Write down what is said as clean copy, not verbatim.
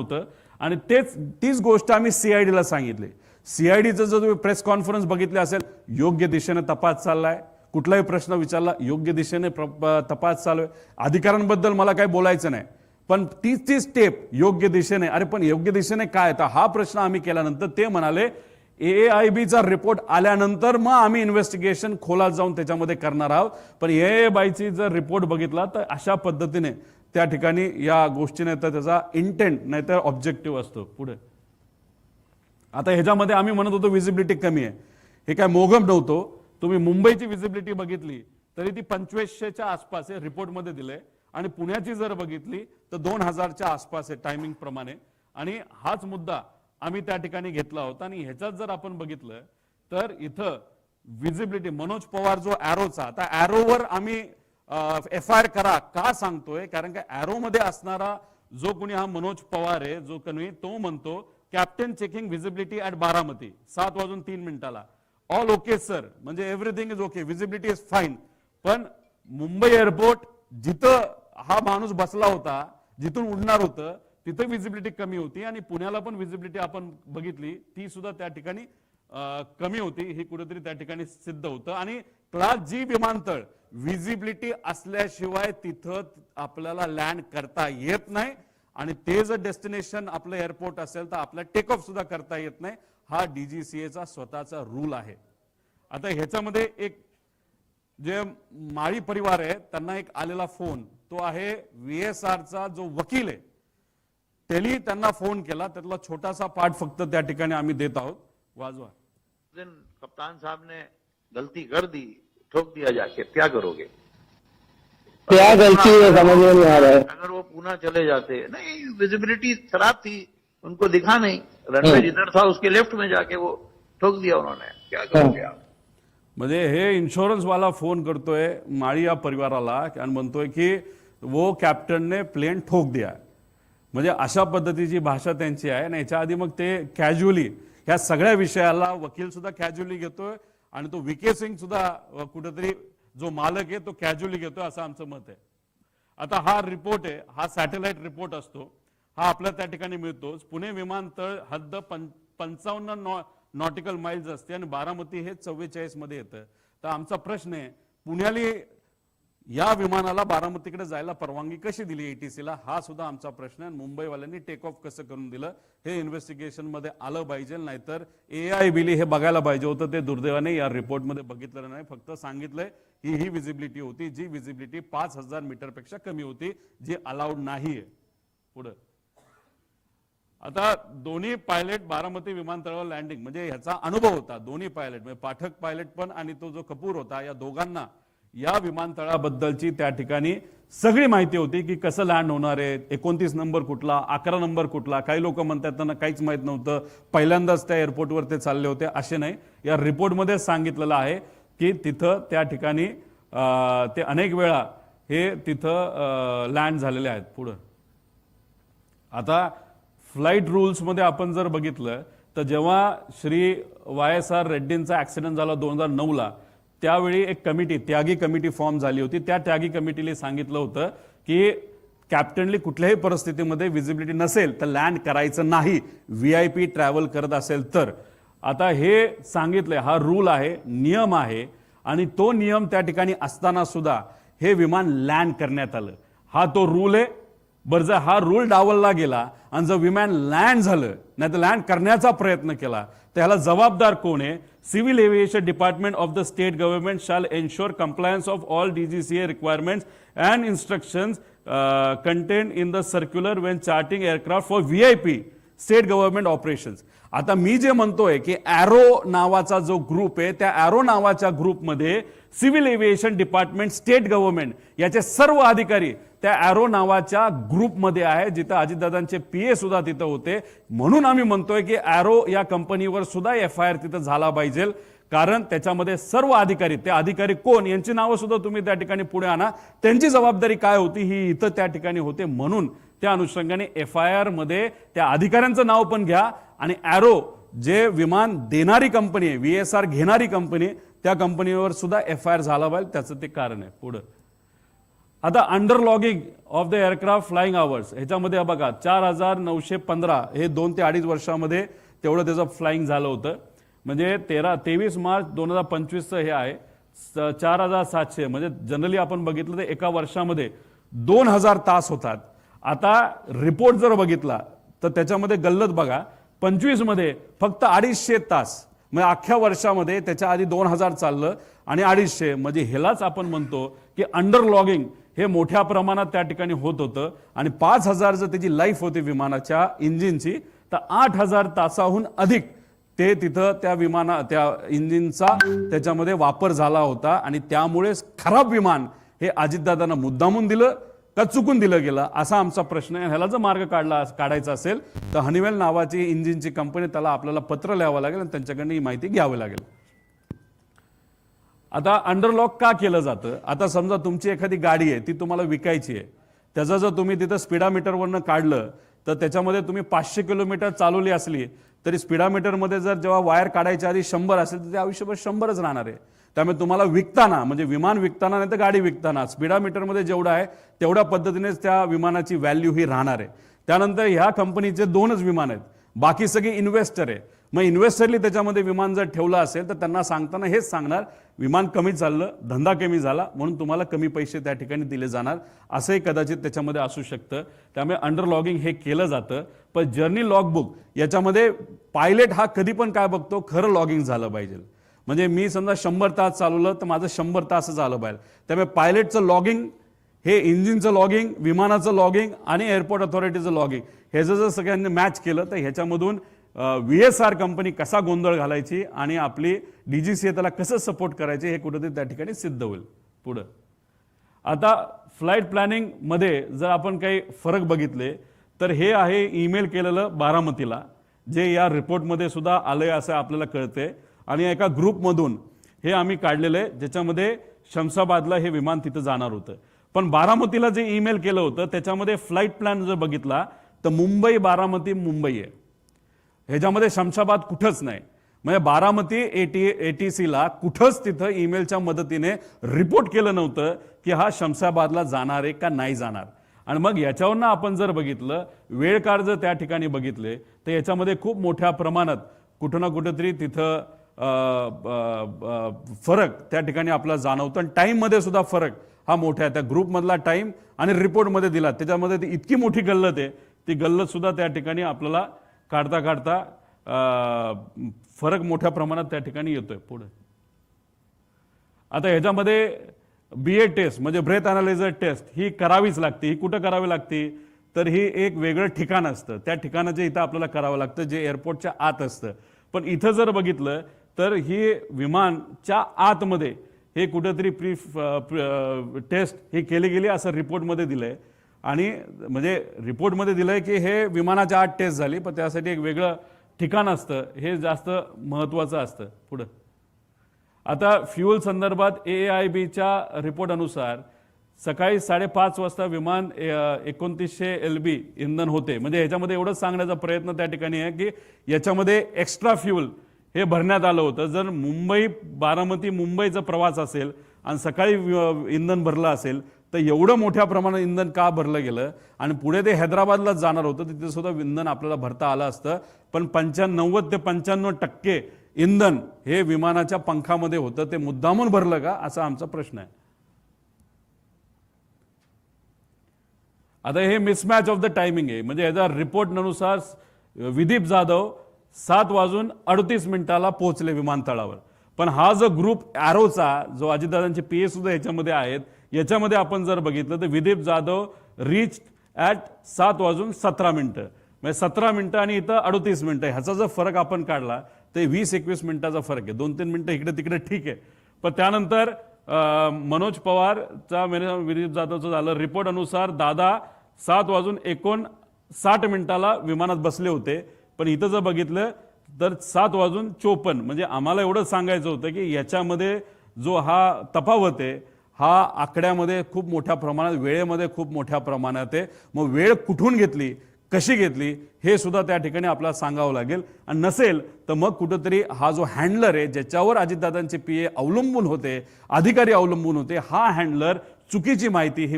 होतं आणि तीच गोष्ट आम्ही सीआयडीला सांगितली. सीआयडीचं जर तुम्ही प्रेस कॉन्फरन्स बघितली असेल, योग्य दिशेने तपास चाललाय, कुठलाही प्रश्न विचारला योग्य दिशेने तपास चालू आहे. अधिकाऱ्यांबद्दल मला काही बोलायचं नाही, पण ती स्टेप योग्य दिशेने. अरे पण योग्य दिशेने काय? तर हा प्रश्न आम्ही केल्यानंतर ते म्हणाले AAIBचा रिपोर्ट आल्यानंतर मग आम्ही इन्व्हेस्टिगेशन खोलात जाऊन त्याच्यामध्ये करणार आहोत. पण AAIBची जर रिपोर्ट बघितला तर अशा पद्धतीने त्या ठिकाणी या गोष्टीने तर त्याचा इंटेंट नाही तर ऑब्जेक्टिव्ह असतो. पुढे आता ह्याच्यामध्ये आम्ही म्हणत होतो विजिबिलिटी कमी आहे, हे काय मोगम नव्हतो. तुम्ही मुंबईची विजिबिलिटी बघितली तरी ती 2500च्या आसपास आहे, रिपोर्टमध्ये दिलंय. आणि पुण्याची जर बघितली तर 2000च्या आसपास आहे टायमिंग प्रमाणे. आणि हाच मुद्दा आम्ही त्या ठिकाणी घेतला होता. आणि ह्याच्यात जर आपण बघितलं तर इथं विजिबिलिटी मनोज पवार जो ॲरोचा, आता ॲरोवर आम्ही FIR करा का सांगतोय, कारण का ॲरोमध्ये असणारा जो कोणी हा मनोज पवार आहे जो कोणी, तो म्हणतो captain checking visibility at Baramati 7:03 all okay sir, म्हणजे everything is okay, visibility is fine. पण मुंबई एअरपोर्ट जिथं हा माणूस बसला होता, जिथून उडणार होतं तिथं विजिबिलिटी कमी होती. आणि पुण्याला पण विजिबिलिटी आपण बघितली ती सुद्धा त्या ठिकाणी कमी होती. हे कुठेतरी त्या ठिकाणी सिद्ध होतं. आणि क्लास G विमानतळ विजिबिलिटी असल्याशिवाय तिथं आपल्याला लँड करता येत नाही. आणि ते जर डेस्टिनेशन आपलं एअरपोर्ट असेल तर आपला टेक ऑफ सुद्धा करता येत नाही. हा DGCAचा स्वतःचा रूल आहे. आता ह्याच्यामध्ये एक जे माळी परिवार आहे त्यांना एक आलेला फोन, तो आहे VSRचा जो वकील आहे त्यांनी त्यांना फोन केला. त्यातला छोटासा पार्ट फक्त त्या ठिकाणी आम्ही देत आहोत, वाजवा. दिन कप्तान साहब ने गलती कर दी, ठोक दिया जाके, क्या करोगे? क्या गलती है समझ में नहीं आ रहा है. अगर वो पुणे चले जाते, नहीं विजिबिलिटी खराब थी, उनको दिखा नहीं, रनवे जिधर था उसके लेफ्ट में जाके वो ठोक दिया उन्होंने, क्या करोगे आप? म्हणजे हे इन्शुरन्स वाला फोन करतोय माळी या परिवाराला आणि म्हणतोय की वो कॅप्टनने प्लेन ठोक दिया. म्हणजे अशा पद्धतीची भाषा त्यांची आहे. आणि याच्या आधी मग ते कॅज्युअली ह्या सगळ्या विषयाला वकील सुद्धा कॅज्युअली घेतोय आणि तो VK सिंग सुद्धा कुठेतरी जो मालक आहे तो कॅज्युअली घेतोय असं आमचं मत आहे. आता हा रिपोर्ट आहे, हा सॅटेलाइट रिपोर्ट असतो, हा आपल्या त्या ठिकाणी मिळतोच. पुणे विमानतळ हद्द 55 नॉटिकल माइल्स असते आणि बारामती हे 44 मध्ये येतं. तर आमचा प्रश्न आहे, पुण्याली या विमानाला बारामतीकडे जायला परवानगी कशी दिली ATCला, हा सुद्धा आमचा प्रश्न आहे. मुंबईवाल्यांनी टेक ऑफ कसं करून दिलं हे इन्व्हेस्टिगेशन मध्ये आलं पाहिजे. नाहीतर AIBली हे बघायला पाहिजे होतं. ते दुर्दैवाने या रिपोर्टमध्ये बघितलं नाही. फक्त सांगितलंय की ही विजिबिलिटी होती, जी विजिबिलिटी 5000 मीटरपेक्षा कमी होती, जी अलाउड नाहीये. पुढे आता दोन्ही पायलट बारामती विमानतळावर लँडिंग, म्हणजे ह्याचा अनुभव होता. दोन्ही पायलट म्हणजे पाठक पायलट पण आणि तो जो कपूर होता, या दोघांना या विमानतळाबद्दलची त्या ठिकाणी सगळी माहिती होती की कसं लँड होणार आहे, 29 नंबर कुठला, 11 नंबर कुठला. काही लोक म्हणतात त्यांना काहीच माहित नव्हतं, पहिल्यांदाच त्या एअरपोर्टवर ते चालले होते. असे नाही, या रिपोर्टमध्ये सांगितलेलं आहे की तिथं त्या ठिकाणी ते अनेक वेळा हे तिथं लँड झालेले आहेत. पुढं आता फ्लाईट रूल्समध्ये आपण जर बघितलं तर जेव्हा श्री YSR रेड्डींचा ऍक्सिडेंट झाला 2009ला, त्यावेळी एक कमिटी, त्यागी कमिटी फॉर्म झाली होती. त्या त्यागी कमिटीने सांगितलं होतं की कॅप्टनली कुठल्याही परिस्थितीमध्ये विजिबिलिटी नसेल तर लँड करायचं नाही, VIP ट्रॅव्हल करत असेल तर. आता हे सांगितलंय, हा रूल आहे, नियम आहे. आणि तो नियम त्या ठिकाणी असताना सुद्धा हे विमान लँड करण्यात आलं. हा तो रूल आहे. बरं, जर हा रूल डावलला गेला आणि जर विमान लँड झालं नाही तर लँड करण्याचा प्रयत्न केला तर ह्याला जबाबदार कोण आहे? Civil aviation department of the state government shall ensure compliance of all DGCA requirements and instructions contain in the circular Wien charting aircraft for VIP state government operations. आता मी जे म्हणतोय की ॲरो नावाचा जो ग्रुप आहे, त्या ॲरो नावाच्या ग्रुपमध्ये civil aviation department, state government याचे सर्व अधिकारी त्या ॲरो नावाच्या ग्रुपमध्ये आहे, जिथं अजितदादांचे PA सुद्धा तिथं होते. म्हणून आम्ही म्हणतोय की ॲरो या कंपनीवर सुद्धा FIR तिथं झाला पाहिजे. कारण त्याच्यामध्ये सर्व अधिकारी, ते अधिकारी कोण यांची नावं सुद्धा तुम्ही त्या ठिकाणी पुढे आणा, त्यांची जबाबदारी काय होती ही इथं त्या ठिकाणी होते. म्हणून त्या अनुषंगाने FIR मध्ये त्या अधिकाऱ्यांचं नाव पण घ्या. आणि ॲरो जे विमान देणारी कंपनी आहे, VSR घेणारी कंपनी, त्या कंपनीवर सुद्धा FIR झाला पाहिजे, त्याचं ते कारण आहे. पुढं आता under logging off the aircraft flying hours ह्याच्यामध्ये बघा 4,915 हे 2 ते 2.5 वर्षामध्ये तेवढं त्याचं फ्लाइंग झालं होतं. म्हणजे 23 मार्च 2025 हे आहे 4,700. म्हणजे जनरली आपण बघितलं तर एका वर्षामध्ये 2,000 तास होतात. आता रिपोर्ट जर बघितला तर त्याच्यामध्ये गल्लत बघा 25 मध्ये फक्त 250 तास. म्हणजे अख्ख्या वर्षामध्ये त्याच्या आधी 2,000 चाललं आणि 250. म्हणजे ह्यालाच आपण म्हणतो की अंडर लॉगिंग हे मोठ्या प्रमाणात त्या ठिकाणी होत होतं. आणि 5,000 जर त्याची लाईफ होती विमानाच्या इंजिनची तर 8,000 तासाहून अधिक ते तिथं त्या इंजिनचा त्याच्यामध्ये वापर झाला होता. आणि त्यामुळे खराब विमान हे अजितदादांना मुद्दामून दिलं का चुकून दिलं गेलं असा आमचा प्रश्न आहे. ह्याला जर मार्ग काढायचा असेल तर हनीवेल नावाची इंजिनची कंपनी त्याला आपल्याला पत्र लिहावं लागेल आणि त्यांच्याकडनं ही माहिती घ्यावी लागेल. आता अंडरलॉक का केलं जातं? आता समजा तुमची एखादी गाडी आहे ती तुम्हाला विकायची आहे. त्याचं जर तुम्ही तिथं स्पीडामीटरवरनं काढलं तर त्याच्यामध्ये तुम्ही 500 किलोमीटर चालवली असली तरी स्पीडामीटरमध्ये जर जेव्हा वायर काढायच्या आधी 100 असेल तर ते आयुष्यभर 100च राहणार आहे. त्यामुळे तुम्हाला विकताना म्हणजे विमान विकताना नाही तर गाडी विकताना स्पीडामीटरमध्ये जेवढं आहे तेवढ्या पद्धतीनेच त्या विमानाची व्हॅल्यू ही राहणार आहे. त्यानंतर ह्या कंपनीचे 2च विमान आहेत, बाकी सगळे इन्व्हेस्टर आहे. मग इन्व्हेस्टरली त्याच्यामध्ये विमान जर ठेवलं असेल तर त्यांना सांगताना हेच सांगणार विमान कमी चाललं, धंदा कमी झाला म्हणून तुम्हाला कमी पैसे त्या ठिकाणी दिले जाणार असंही कदाचित त्याच्यामध्ये असू शकतं. त्यामुळे अंडर लॉगिंग हे केलं जातं. पण जर्नी लॉगबुक याच्यामध्ये पायलट हा कधी पण काय बघतो, खरं लॉगिंग झालं पाहिजे. म्हणजे मी समजा 100 तास चालवलं तर माझं 100 तास झालं पाहिजे. त्यामुळे पायलटचं लॉगिंग हे इंजिनचं लॉगिंग, विमानाचं लॉगिंग आणि एअरपोर्ट अथॉरिटीचं लॉगिंग ह्याचं जर सगळ्यांनी मॅच केलं तर ह्याच्यामधून VSR कंपनी कसा गोंधळ घालायची आणि आपली DGCA त्याला कसं सपोर्ट करायचे हे कुठेतरी त्या ठिकाणी सिद्ध होईल पुढं. आता फ्लाईट प्लॅनिंग मध्ये जर आपण काही फरक बघितले तर हे आहे ईमेल केलेलं बारामतीला, जे या रिपोर्टमध्ये सुद्धा आलंय असं आपल्याला कळते. आणि एका ग्रुपमधून हे आम्ही काढलेलं आहे ज्याच्यामध्ये शमशाबादला हे विमान तिथं जाणार होतं. पण बारामतीला जे ईमेल केलं होतं त्याच्यामध्ये फ्लाईट प्लॅन जर बघितला तर मुंबई बारामती मुंबई आहे, ह्याच्यामध्ये शमशाबाद कुठंच नाही. म्हणजे बारामती ATCला कुठंच तिथं ईमेलच्या मदतीने रिपोर्ट केलं नव्हतं की हा शमशाबादला जाणार आहे का नाही जाणार. आणि मग याच्यावरनं आपण जर बघितलं वेळकार जर त्या ठिकाणी बघितले तर याच्यामध्ये खूप मोठ्या प्रमाणात कुठं ना कुठेतरी तिथं फरक त्या ठिकाणी आपला जाणवतो. आणि टाईममध्ये सुद्धा फरक हा मोठा आहे. त्या ग्रुपमधला टाईम आणि रिपोर्टमध्ये दिला त्याच्यामध्ये ती इतकी मोठी गल्लत आहे, ती गल्लत सुद्धा त्या ठिकाणी आपल्याला काढता काढता फरक मोठ्या प्रमाणात त्या ठिकाणी येतोय पुढे. आता ह्याच्यामध्ये BA टेस्ट म्हणजे ब्रेथ अनालायझर टेस्ट ही करावीच लागते. ही कुठं करावी लागते तर ही एक वेगळं ठिकाण असतं, त्या ठिकाणाचे इथं आपल्याला करावं लागतं जे एअरपोर्टच्या आत असतं. पण इथं जर बघितलं तर ही विमानच्या आतमध्ये हे कुठेतरी टेस्ट ही केली गेली असं रिपोर्टमध्ये दिलंय. आणि म्हणजे रिपोर्टमध्ये दिलंय की हे विमानाच्या आत टेस्ट झाली, पण त्यासाठी एक वेगळं ठिकाण असतं, हे जास्त महत्त्वाचं असतं पुढं. आता फ्युल संदर्भात AAIBच्या रिपोर्ट अनुसार सकाळी 5:30 वाजता विमान 2900 LB इंधन होते. म्हणजे ह्याच्यामध्ये एवढंच सांगण्याचा प्रयत्न त्या ठिकाणी आहे की याच्यामध्ये एक्स्ट्रा फ्युल हे भरण्यात आलं होतं. जर मुंबई बारामती मुंबईचा प्रवास असेल आणि सकाळी इंधन भरलं असेल तर एवढं मोठ्या प्रमाणात इंधन का भरलं गेलं. आणि पुढे ते हैदराबादलाच जाणार होतं, तिथे सुद्धा इंधन आपल्याला भरता आलं असतं. पण 90 ते 95% इंधन हे विमानाच्या पंखामध्ये होतं, ते मुद्दामून भरलं का असा आमचा प्रश्न आहे. आता हे मिसमॅच ऑफ द टायमिंग आहे. म्हणजे याचा रिपोर्ट नुसार विदीप जाधव 7:38 पोहोचले विमानतळावर. पण हा जो ग्रुप ॲरोचा जो अजितदादांचे PA सुद्धा याच्यामध्ये आहेत, याच्यामध्ये आपण जर बघितलं तर विदीप जाधव रीच ॲट 7:17 म्हणजे 17 मिनिटं आणि इथं 38 मिनिटं. ह्याचा जर फरक आपण काढला तर 20-21 मिनिटाचा फरक आहे. 2-3 मिनिटं इकडे तिकडे ठीक आहे. पण त्यानंतर मनोज पवारचा विदीप जाधवचं झालं. रिपोर्ट अनुसार दादा 7:59 विमानात बसले होते. पण इथं जर बघितलं तर 7:54 म्हणजे आम्हाला एवढं सांगायचं होतं की याच्यामध्ये जो हा तफावत आहे हा आकड्यामध्ये खूप मोठ्या प्रमाणात, वेळेमध्ये खूप मोठ्या प्रमाणात आहे. मग वेळ कुठून घेतली, कशी घेतली हे सुद्धा त्या ठिकाणी आपल्याला सांगावं लागेल. आणि नसेल तर मग कुठंतरी हा जो हँडलर आहे ज्याच्यावर अजितदादांचे PA अवलंबून होते, अधिकारी अवलंबून होते, हा हँडलर चुकीची माहिती ही